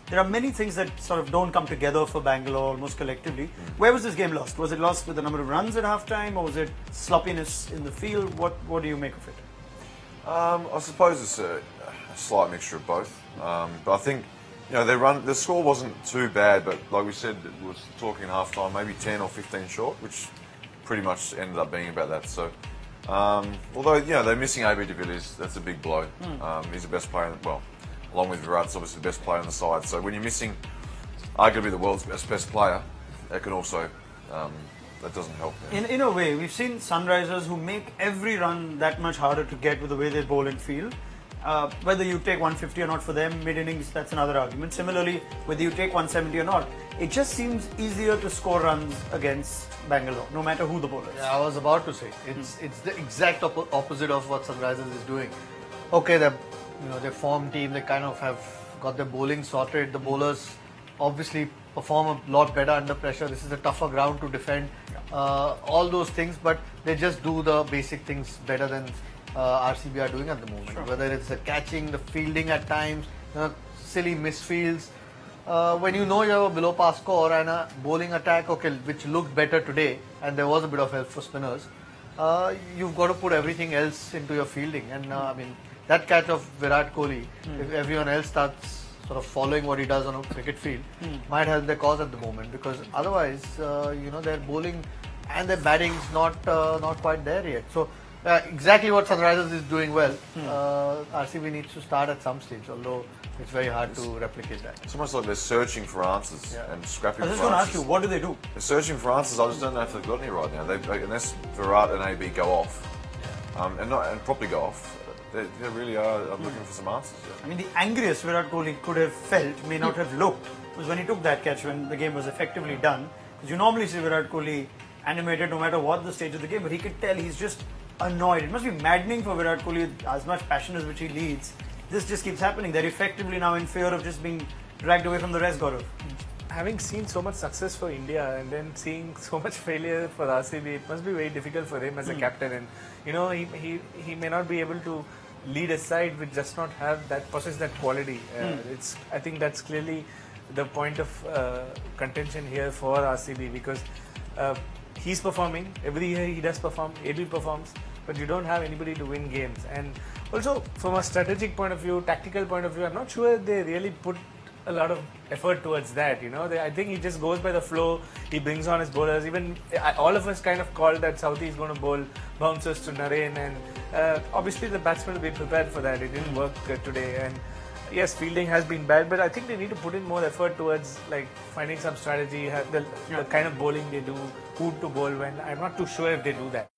there are many things that sort of don't come together for Bangalore almost collectively. Where was this game lost? Was it lost with the number of runs at halftime, or was it sloppiness in the field? What do you make of it? I suppose it's a slight mixture of both. But I think, the score wasn't too bad, but like we said, it was talking half time, maybe 10 or 15 short, which pretty much ended up being about that. So, although, they're missing AB de Villiers, that's a big blow. He's the best player, along with Virat's obviously the best player on the side. So when you're missing arguably the world's best player, that can also, that doesn't help. In a way, we've seen Sunrisers who make every run that much harder to get with the way they bowl and field. Whether you take 150 or not for them, mid-innings, that's another argument. Similarly, whether you take 170 or not, it just seems easier to score runs against Bangalore, no matter who the bowler is. Yeah, I was about to say, it's the exact opposite of what Sunrisers is doing. Okay, their form team, they kind of have got their bowling sorted. The bowlers obviously perform a lot better under pressure. This is a tougher ground to defend. All those things, but they just do the basic things better than RCB are doing at the moment. Sure. Whether it's the catching, the fielding at times, silly misfields. When you have a below par score and a bowling attack, which looked better today, and there was a bit of help for spinners, you've got to put everything else into your fielding. And that catch of Virat Kohli, if everyone else starts sort of following what he does on a cricket field, might help their cause at the moment, because otherwise, their bowling and their batting is not quite there yet. So exactly what Sunrisers is doing well. RCB needs to start at some stage, although it's very hard to replicate that. It's almost like they're searching for answers and scrapping for answers. I was just going to ask you, what do they do? They're searching for answers. I just don't know if they've got any right now. Unless Virat and AB go off, and properly go off, they really are looking for some answers. Yeah. I mean, the angriest Virat Kohli could have felt, may not have looked, was when he took that catch when the game was effectively done. Because you normally see Virat Kohli animated no matter what the stage of the game, but he could tell he's just annoyed. It must be maddening for Virat Kohli, as much passion as which he leads. This just keeps happening. They're effectively now in fear of just being dragged away from the rest, Gaurav. Having seen so much success for India and then seeing so much failure for RCB, it must be very difficult for him as a captain. And he may not be able to lead a side which does not have possess that quality. I think that's clearly the point of contention here for RCB, because he's performing every year. He does perform. AB performs, but you don't have anybody to win games. And also, from a strategic point of view, tactical point of view, I'm not sure they really put a lot of effort towards that. I think he just goes by the flow. He brings on his bowlers. Even all of us kind of called that Southee is going to bowl bouncers to Naren, and obviously the batsmen will be prepared for that. It didn't work today, and yes, fielding has been bad, but I think they need to put in more effort towards finding some strategy, the kind of bowling they do, who to bowl when. I'm not too sure if they do that.